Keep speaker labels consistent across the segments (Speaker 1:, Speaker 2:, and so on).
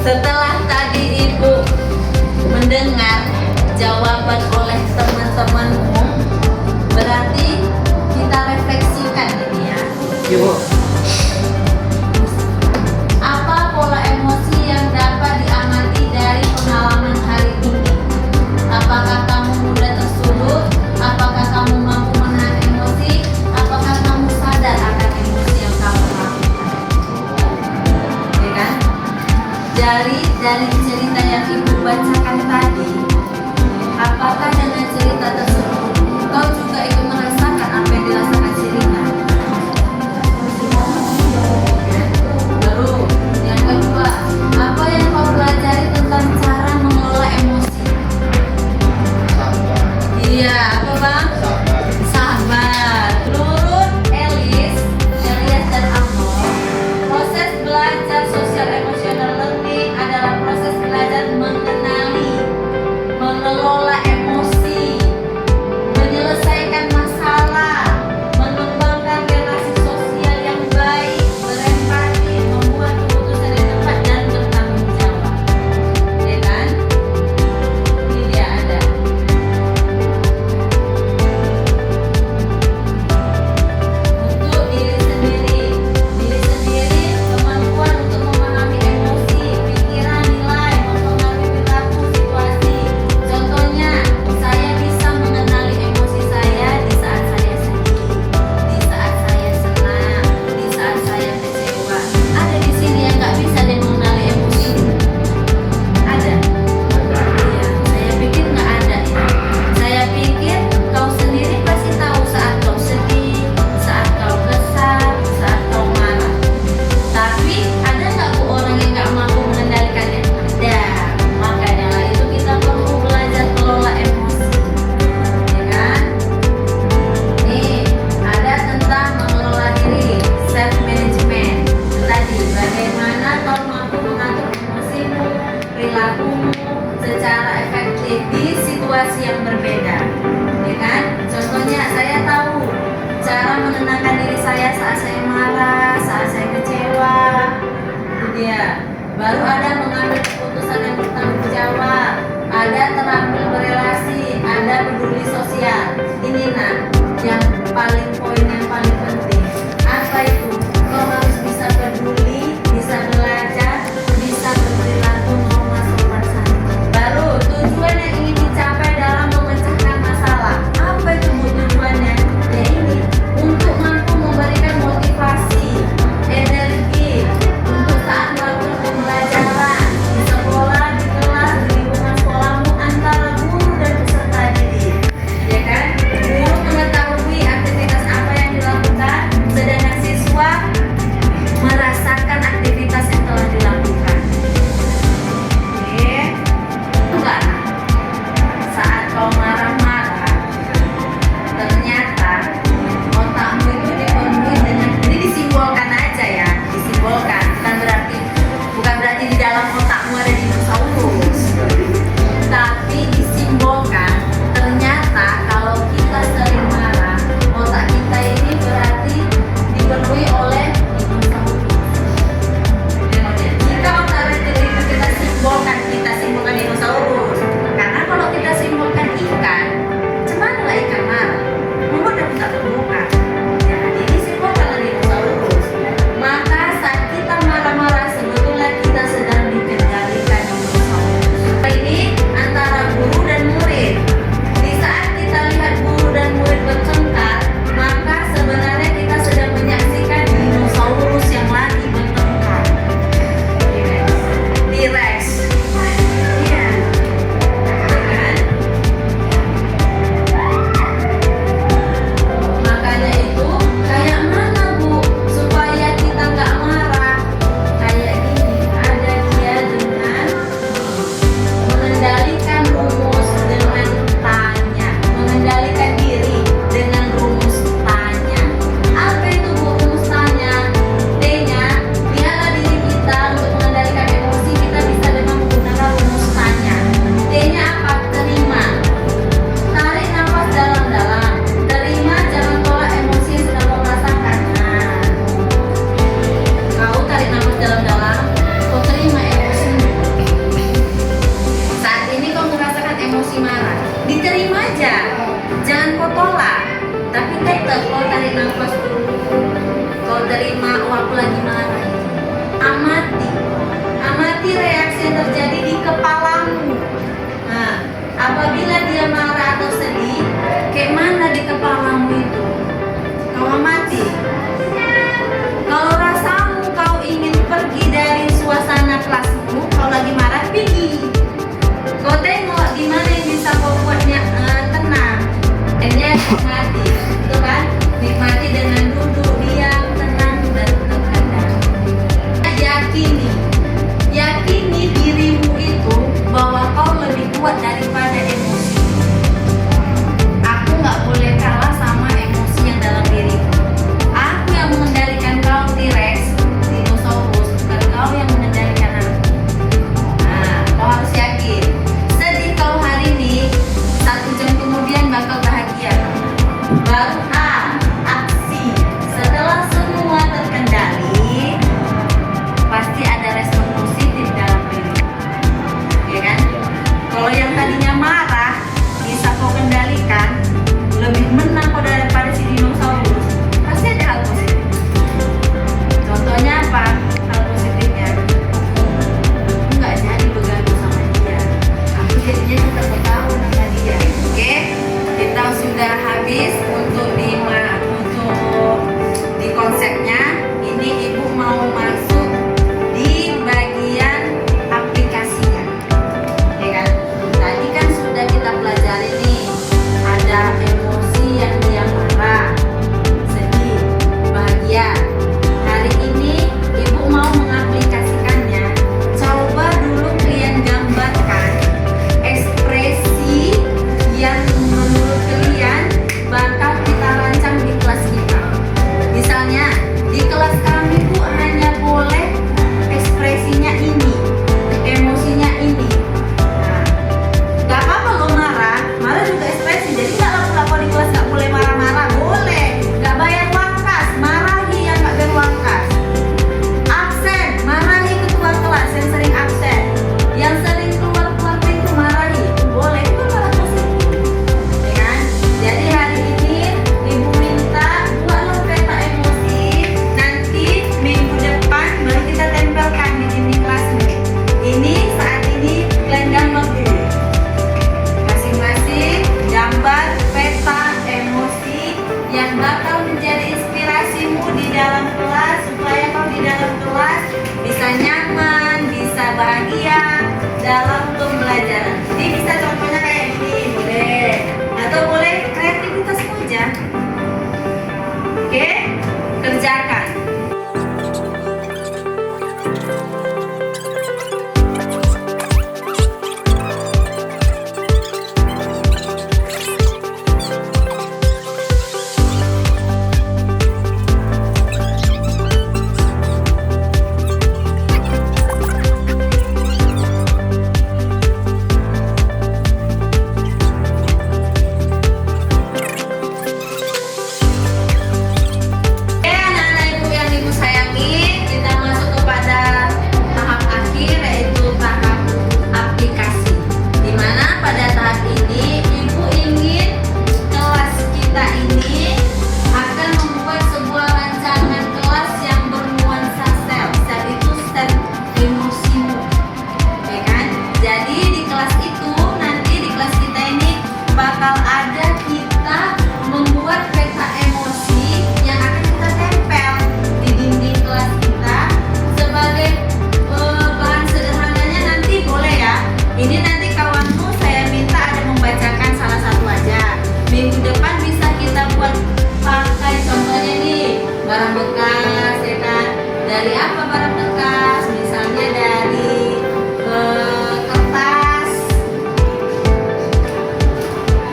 Speaker 1: Setelah tadi Ibu mendengar jawaban oleh teman-temanmu, berarti kita refleksikan ini ya.
Speaker 2: Ibu,
Speaker 1: Apa pola emosi yang dapat diamati dari pengalaman hari ini? Apakah kamu mudah tersulut? Apakah kamu mampu menahan emosi? Apakah kamu sadar akan emosi yang kamu lakukan? Ya kan? Dari cerita yang Ibu bacakan tadi, apakah dengan cerita tersebut kau juga ikut merasakan apa yang dirasakan Sirina? Baru yang kedua, apa yang kau pelajari tentang cara mengelola emosi? Iya, apa bang? Sabar. Menurut Elias dan Arnold, proses belajar social emotional learning adalah proses belajar mengenali, mengelola emosi, menyelesaikan masalah, mengembangkan relasi sosial yang baik, berempati, membuat keputusan yang tepat dan bertanggung jawab. Ya kan? Ini dia ada. Untuk diri sendiri, kemampuan untuk memahami emosi, pikiran, nilai, mempengaruhi perilaku, situasi. Contohnya, saya bisa mengenali emosi saya di saat saya sedih, di saat saya senang, di saat saya kecewa. Ada di sini yang nggak bisa dia mengenali emosi? Ada? Iya, saya pikir nggak ada ya. Saya pikir kau sendiri pasti tahu saat kau sedih, saat kau kesal, saat kau marah. Tapi ada nggak Bu orang yang nggak mampu mengendalikannya? Ada. Makanya lah itu kita perlu belajar kelola emosi, ya kan? Nih, ada tentang mengelola diri, self management. Tadi bagaimana kau mampu mengatur emosimu, perilakumu secara efektif di situasi yang berbeda, ya kan? Contohnya saya tahu cara menenangkan diri saya saat saya marah, saat saya kecewa, itu dia. Baru ada mengambil keputusan yang bertanggung jawab, ada terampil berelasi, ada peduli sosial. Ini yang poin yang paling penting. Apa itu? Kau harus bisa peduli, bisa belajar, bisa berperilaku norma sopan santun. Baru tujuan yang ingin dicapai dalam memecahkan masalah. Apa itu Bu tujuannya? Ya ini, untuk mampu memberikan motivasi, energi untuk saat melakukan pembelajaran di sekolah, di kelas, di lingkungan sekolahmu antara guru dan peserta didik. Ya kan? Guru aku lagi marah itu. Amati reaksi yang terjadi di kepalamu. Nah, apabila dia marah atau sedih, kayak mana di kepalamu itu? Kau amati. Kalau rasamu kau ingin pergi dari suasana kelasmu, kau lagi marah, pergi. Kau tengok gimana yang bisa kau buatnya tenang. Akhirnya nikmati, itu kan? Nikmati dengan duduk diam, tenang dan terkendali. Yakini dirimu itu bahwa kau lebih kuat daripada emosi. Aku nggak boleh kalah sama emosi yang dalam diriku. Aku yang mengendalikan kau, T-Rex, dinosaurus, bukan kau yang mengendalikan aku. Nah, kau harus yakin. Sedih kau hari ini, 1 jam kemudian bakal bahagia. Baru aksi. Setelah semua terkendali, pasti ada respon positif dalam diri, ya kan? Kalau yang tadinya marah bisa kau kendalikan, lebih menang kau daripada si dinosaurus, pasti ada hal positif. Contohnya apa? Hal positifnya, aku nggak jadi bergaul sama dia, aku jadinya tetap bergaul sama dia. Oke, kita sudah habis untuk di konsepnya. Ini ibu mau masuk di bagian aplikasinya, ya kan? Tadi kan sudah kita pelajari nih, ada emosi yang dia marah, sedih, bahagia. Hari ini ibu mau mengaplikasikannya. Coba dulu kalian gambarkan ekspresi yang menurut kalian bakal kita rancang di kelas kita. Misalnya di kelas kami Bu hanya boleh ekspresinya ini, emosinya ini. Nah, gak apa-apa lo marah juga ekspresi. Jadi gak laku-laku di kelas gak boleh marah-marah, boleh. Gak bayar wangkas, marahi yang gak bayar wangkas. Absen, marahi ketua kelas yang sering absen. Yang sering keluar pintu marahi, boleh. Itu malah positif, ya kan? Jadi hari ini ibu minta buatlah peta emosi. Nanti minggu depan baru kita tempelkan di dinding kelasmu. Ini saat ini kalian gambar dulu. Masing-masing gambar peta emosi yang bakal menjadi inspirasimu di dalam kelas, supaya kau di dalam kelas bisa nyaman, bisa bahagia dalam pembelajaran. Ini bisa contohnya kayak gini, boleh. Atau boleh kreativitasmu aja. Oke, kerjakan. Dari apa barang bekas? Misalnya dari kertas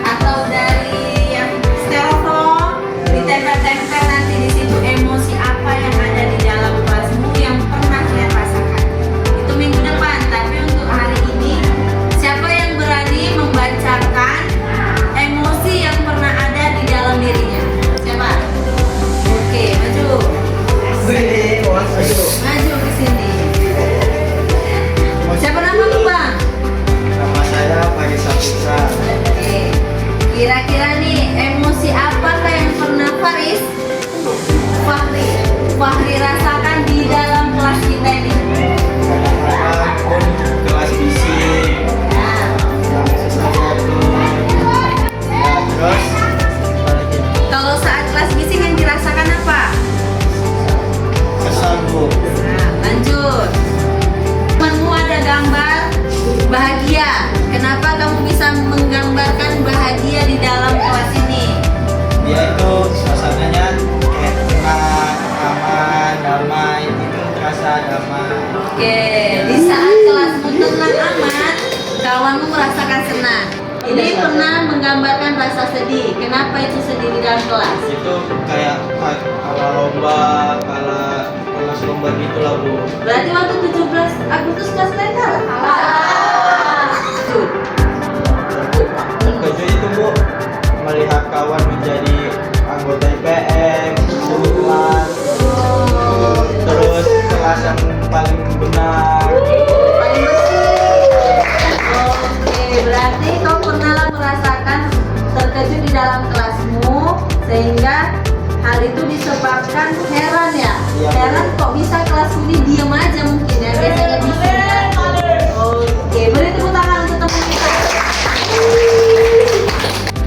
Speaker 1: atau dari yang styrofoam, ditempel-tempel nanti di situ emosi apa yang ada di dalam kelasmu yang pernah kalian rasakan. Itu minggu depan. Tapi untuk hari ini, siapa yang berani membacakan emosi yang pernah ada di dalam dirinya? Siapa? Oke, maju. Maju ke sini. Siapa namamu, Bang?
Speaker 2: Nama saya Fahri Sapitra.
Speaker 1: Oke. Kira-kira nih emosi apakah yang pernah Fahri rasakan? Bahagia. Kenapa kamu bisa menggambarkan bahagia di dalam kelas ini?
Speaker 2: Dia itu suasananya kayak tenang, aman, damai, itu terasa damai.
Speaker 1: Oke, di saat kelasmu tenang aman, kawanmu merasakan senang. Ini pernah menggambarkan rasa sedih. Kenapa itu sedih di dalam kelas?
Speaker 2: Itu kayak kalah lomba, kalah lomba gitu lah Bu.
Speaker 1: Berarti waktu 17 Agustus kelas kalian kalah?
Speaker 2: Terkejut itu Bu, melihat kawan menjadi anggota IPM, kelas, terus kelas yang paling benar.
Speaker 1: Paling bersih. Oke, berarti kau pernah merasakan terkejut di dalam kelasmu sehingga hal itu disebabkan heran ya?
Speaker 2: Iya, Bu.
Speaker 1: Heran kok bisa kelas ini diam aja mungkin ya? Biasanya bisa. Oke, beri tepuk tangan untuk teman kita.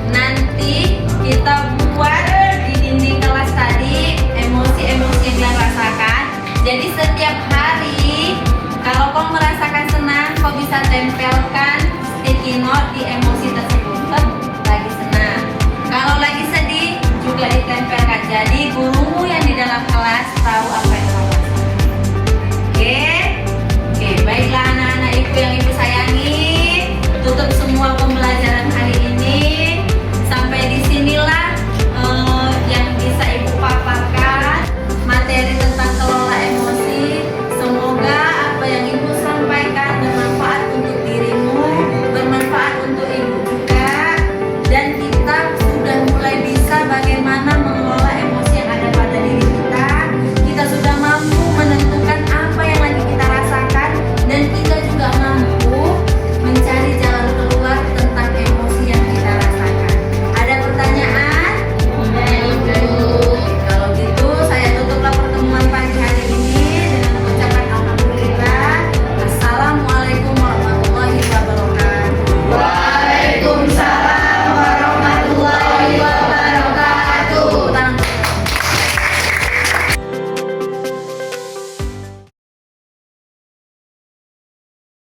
Speaker 1: Nanti kita buat di dinding kelas tadi emosi-emosi yang dia rasakan. Jadi setiap hari kalau kau merasakan senang, kau bisa tempelkan sticky note di emosi tersebut. Lagi senang. Kalau lagi sedih juga ditempelkan. Jadi gurumu yang di dalam kelas tahu apa yang